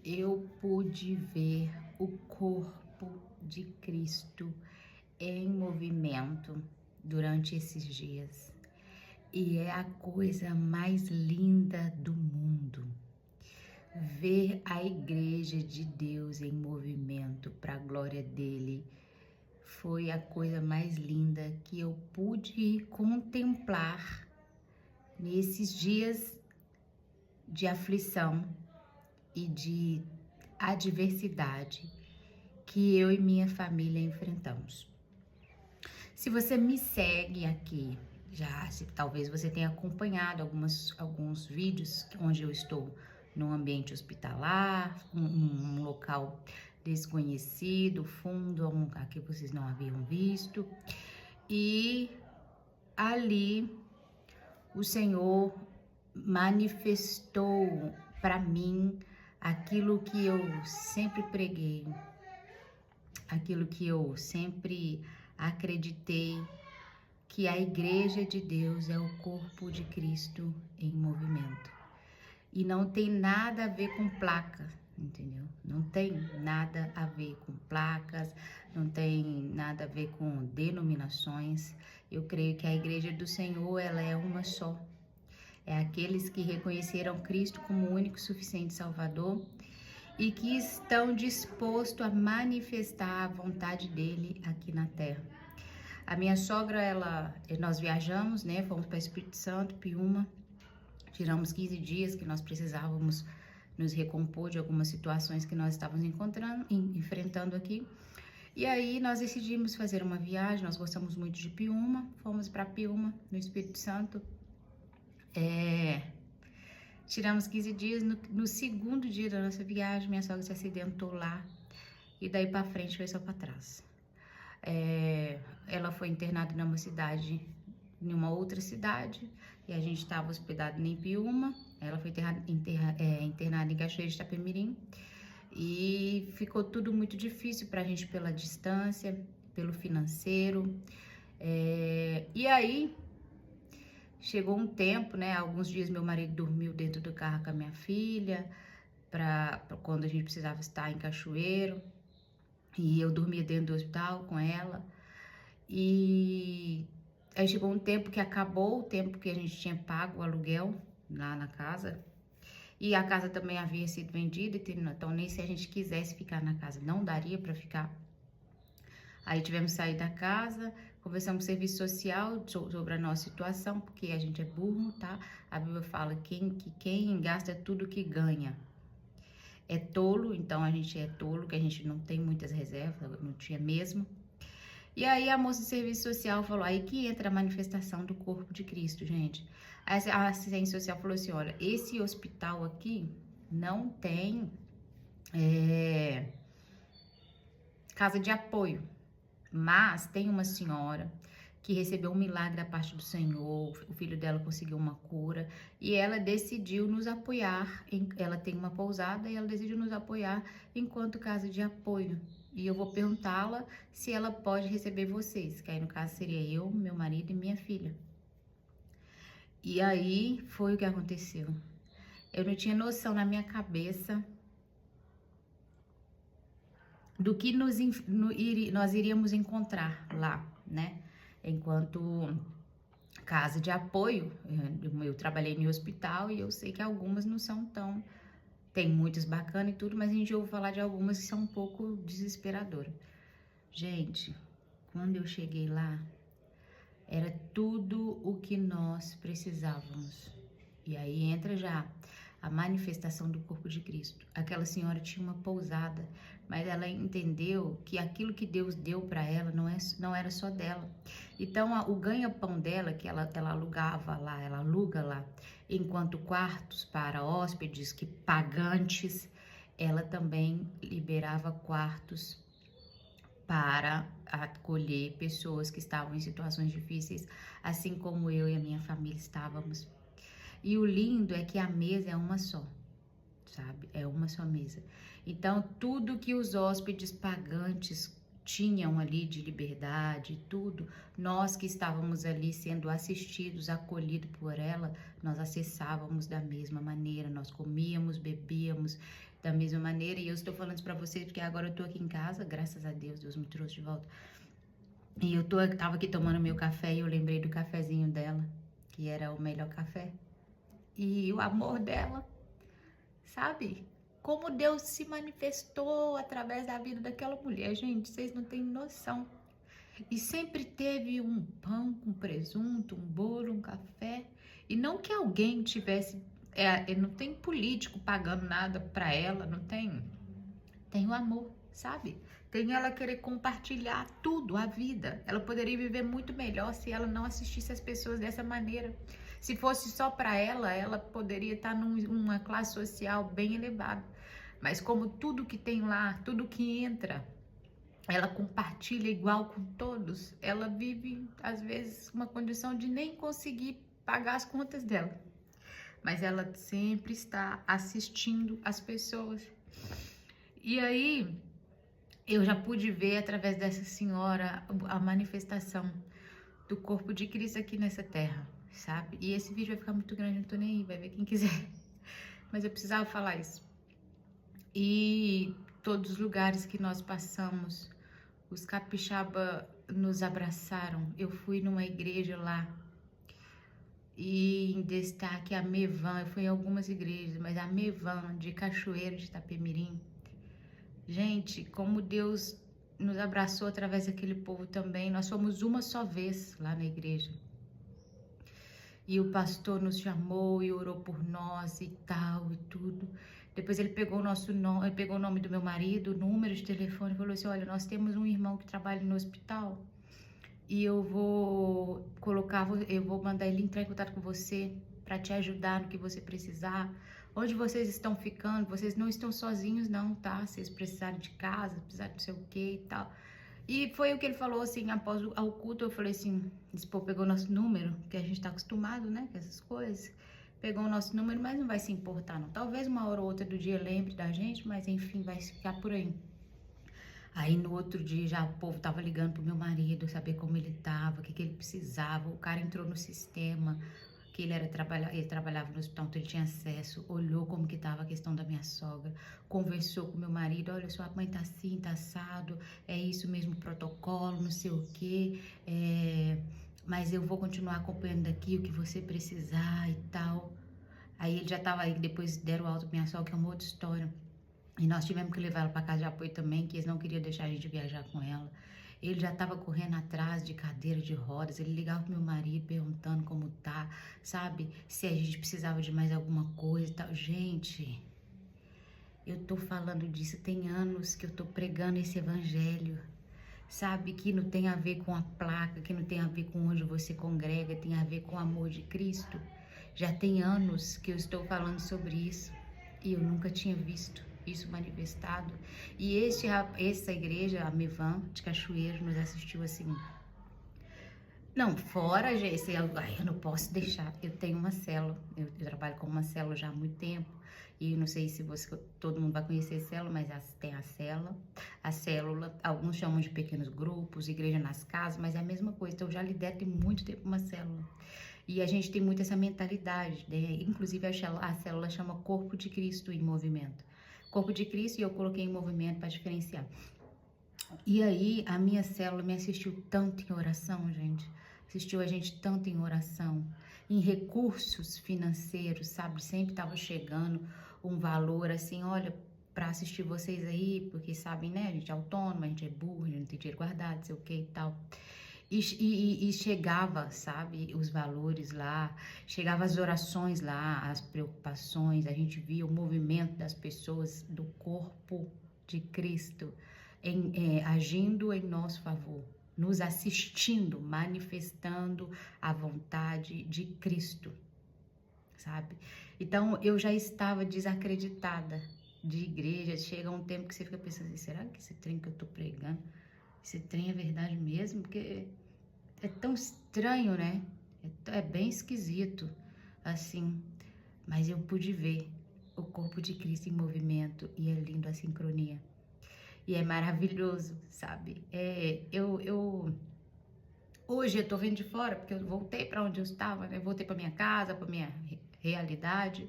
eu pude ver o corpo de Cristo em movimento durante esses dias. E é a coisa mais linda do mundo. Ver a igreja de Deus em movimento para a glória dele foi a coisa mais linda que eu pude contemplar nesses dias de aflição e de adversidade que eu e minha família enfrentamos. Se você me segue aqui, talvez você tenha acompanhado alguns vídeos onde eu estou num ambiente hospitalar, um local desconhecido, fundo, um lugar que vocês não haviam visto. E ali o Senhor manifestou para mim aquilo que eu sempre preguei, aquilo que eu sempre acreditei, que a igreja de Deus é o corpo de Cristo em movimento. E não tem nada a ver com placa, entendeu? Não tem nada a ver com placas, não tem nada a ver com denominações. Eu creio que a igreja do Senhor, ela é uma só. É aqueles que reconheceram Cristo como o único e suficiente Salvador e que estão dispostos a manifestar a vontade dele aqui na terra. A minha sogra, nós viajamos, né? Fomos para Espírito Santo, Piúma. Tiramos 15 dias que nós precisávamos nos recompor de algumas situações que nós estávamos enfrentando aqui. E aí nós decidimos fazer uma viagem, nós gostamos muito de Piúma, fomos para Piúma, no Espírito Santo. Tiramos 15 dias, no segundo dia da nossa viagem, minha sogra se acidentou lá e daí para frente foi só para trás. Ela foi internada em uma outra cidade, e a gente estava hospedado em Piúma. Ela foi internada em Cachoeira de Itapemirim, e ficou tudo muito difícil pra gente pela distância, pelo financeiro. E aí, chegou um tempo, né? Alguns dias meu marido dormiu dentro do carro com a minha filha, pra quando a gente precisava estar em Cachoeiro. E eu dormia dentro do hospital com ela. E aí chegou um tempo que acabou o tempo que a gente tinha pago o aluguel lá na casa. E a casa também havia sido vendida, então nem se a gente quisesse ficar na casa, não daria para ficar. Aí tivemos que sair da casa, conversamos com o serviço social sobre a nossa situação, porque a gente é burro, tá? A Bíblia fala que quem gasta tudo que ganha é tolo, então a gente é tolo, que a gente não tem muitas reservas, não tinha mesmo. E aí a moça de serviço social falou, aí que entra a manifestação do corpo de Cristo, gente. Aí a assistente social falou assim, olha, esse hospital aqui não tem casa de apoio, mas tem uma senhora que recebeu um milagre da parte do Senhor, o filho dela conseguiu uma cura, e ela decidiu nos apoiar, ela tem uma pousada e ela decidiu nos apoiar enquanto casa de apoio. E eu vou perguntá-la se ela pode receber vocês, que aí no caso seria eu, meu marido e minha filha. E aí foi o que aconteceu. Eu não tinha noção na minha cabeça do que nós iríamos encontrar lá, né? Enquanto casa de apoio, eu trabalhei em hospital e eu sei que algumas não são tão... Tem muitas bacanas e tudo, mas a gente ouve falar de algumas que são um pouco desesperadoras. Gente, quando eu cheguei lá, era tudo o que nós precisávamos. E aí entra já a manifestação do corpo de Cristo. Aquela senhora tinha uma pousada, mas ela entendeu que aquilo que Deus deu para ela não era só dela. Então o ganha-pão dela, que ela alugava lá, ela aluga lá, enquanto quartos para hóspedes que pagantes, ela também liberava quartos para acolher pessoas que estavam em situações difíceis, assim como eu e a minha família estávamos. E o lindo é que a mesa é uma só, sabe? É uma só mesa. Então, tudo que os hóspedes pagantes tinham ali de liberdade, tudo, nós que estávamos ali sendo assistidos, acolhidos por ela, nós acessávamos da mesma maneira, nós comíamos, bebíamos, da mesma maneira. E eu estou falando isso pra vocês porque agora eu tô aqui em casa, graças a Deus, Deus me trouxe de volta. E eu tava aqui tomando meu café e eu lembrei do cafezinho dela, que era o melhor café. E o amor dela, sabe? Como Deus se manifestou através da vida daquela mulher, gente, vocês não têm noção. E sempre teve um pão com presunto, um bolo, um café. E não que alguém tivesse, não tem político pagando nada pra ela, não tem. Tem o amor, sabe? Tem ela querer compartilhar tudo, a vida. Ela poderia viver muito melhor se ela não assistisse as pessoas dessa maneira. Se fosse só para ela poderia estar numa classe social bem elevada. Mas como tudo que tem lá, tudo que entra, ela compartilha igual com todos, ela vive, às vezes, uma condição de nem conseguir pagar as contas dela. Mas ela sempre está assistindo as pessoas. E aí, eu já pude ver através dessa senhora a manifestação do corpo de Cristo aqui nessa terra, sabe? E esse vídeo vai ficar muito grande, não tô nem aí, vai ver quem quiser. Mas eu precisava falar isso. E todos os lugares que nós passamos, os capixaba nos abraçaram. Eu fui numa igreja lá e em destaque a Mevan, eu fui em algumas igrejas, mas a Mevan de Cachoeiro de Itapemirim. Gente, como Deus nos abraçou através daquele povo também. Nós fomos uma só vez lá na igreja. E o pastor nos chamou e orou por nós e tal e tudo. Depois ele pegou o nosso nome, ele pegou o nome do meu marido, o número de telefone e falou assim: olha, nós temos um irmão que trabalha no hospital e eu vou mandar ele entrar em contato com você para te ajudar no que você precisar. Onde vocês estão ficando, vocês não estão sozinhos não, tá? Se vocês precisarem de casa, precisarem não sei o que e tal. E foi o que ele falou, assim, após o culto, eu falei assim, esse povo pegou nosso número, que a gente tá acostumado, né, com essas coisas. Pegou o nosso número, mas não vai se importar não. Talvez uma hora ou outra do dia lembre da gente, mas enfim, vai ficar por aí. Aí no outro dia já o povo tava ligando pro meu marido, saber como ele tava, o que ele precisava. O cara entrou no sistema, que ele trabalhava no hospital, então ele tinha acesso, olhou como que estava a questão da minha sogra, conversou com meu marido, olha, sua mãe tá assim, tá assado, é isso mesmo, protocolo, não sei o que, mas eu vou continuar acompanhando daqui o que você precisar e tal. Aí ele já tava aí, depois deram alta pra minha sogra, que é uma outra história. E nós tivemos que levar ela para casa de apoio também, que eles não queriam deixar a gente viajar com ela. Ele já estava correndo atrás de cadeira de rodas, ele ligava pro meu marido perguntando como tá, sabe? Se a gente precisava de mais alguma coisa e tal. Gente, eu tô falando disso, tem anos que eu tô pregando esse evangelho, sabe? Que não tem a ver com a placa, que não tem a ver com onde você congrega, tem a ver com o amor de Cristo. Já tem anos que eu estou falando sobre isso e eu nunca tinha visto isso manifestado. E essa igreja, a Mevan de Cachoeiro, nos assistiu assim. Não, fora, gente, eu não posso deixar. Eu tenho uma célula, eu trabalho com uma célula já há muito tempo. E não sei se todo mundo vai conhecer a célula, mas tem a célula, alguns chamam de pequenos grupos, igreja nas casas, mas é a mesma coisa. Então eu já lidero tem muito tempo uma célula. E a gente tem muito essa mentalidade, né? Inclusive a célula chama Corpo de Cristo em Movimento. Corpo de Cristo, e eu coloquei em movimento para diferenciar. E aí, a minha célula me assistiu tanto em oração, gente. Assistiu a gente tanto em oração, em recursos financeiros, sabe? Sempre tava chegando um valor assim, olha, para assistir vocês aí, porque sabem, né? A gente é autônoma, a gente é burro, a gente não tem dinheiro guardado, não sei o que e tal. E chegava, sabe, os valores lá, chegava as orações lá, as preocupações, a gente via o movimento das pessoas do corpo de Cristo agindo em nosso favor, nos assistindo, manifestando a vontade de Cristo, sabe? Então, eu já estava desacreditada de igreja, chega um tempo que você fica pensando assim, será que esse trem que eu tô pregando, esse trem é verdade mesmo? Porque é tão estranho, né? É bem esquisito, assim. Mas eu pude ver o corpo de Cristo em movimento e é lindo a sincronia. E é maravilhoso, sabe? Hoje eu tô vendo de fora, porque eu voltei para onde eu estava, né? Voltei para minha casa, para minha realidade.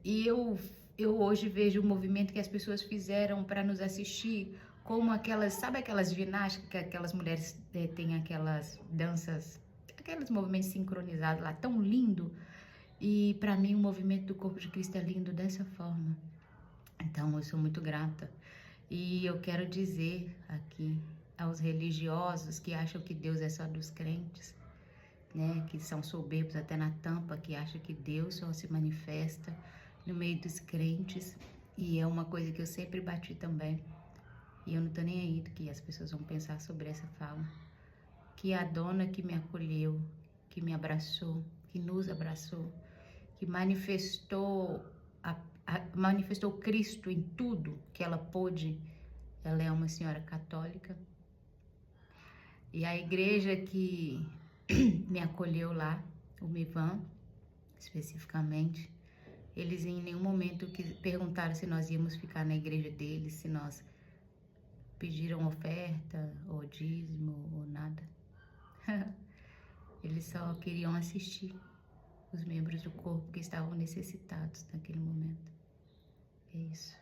E eu eu hoje vejo o movimento que as pessoas fizeram para nos assistir, como aquelas, sabe aquelas ginásticas que aquelas mulheres têm aquelas danças, aqueles movimentos sincronizados lá, tão lindo. E para mim o movimento do corpo de Cristo é lindo dessa forma. Então eu sou muito grata. E eu quero dizer aqui aos religiosos que acham que Deus é só dos crentes, né, que são soberbos até na tampa, que acham que Deus só se manifesta no meio dos crentes, e é uma coisa que eu sempre bati também, e eu não tô nem aí do que as pessoas vão pensar sobre essa fala, que a dona que me acolheu, que me abraçou, que nos abraçou, que manifestou Cristo em tudo que ela pôde, ela é uma senhora católica, e a igreja que me acolheu lá, o Mivan, especificamente, eles em nenhum momento perguntaram se nós íamos ficar na igreja deles, se nós pediram oferta, ou dízimo, ou nada. Eles só queriam assistir os membros do corpo que estavam necessitados naquele momento. É isso.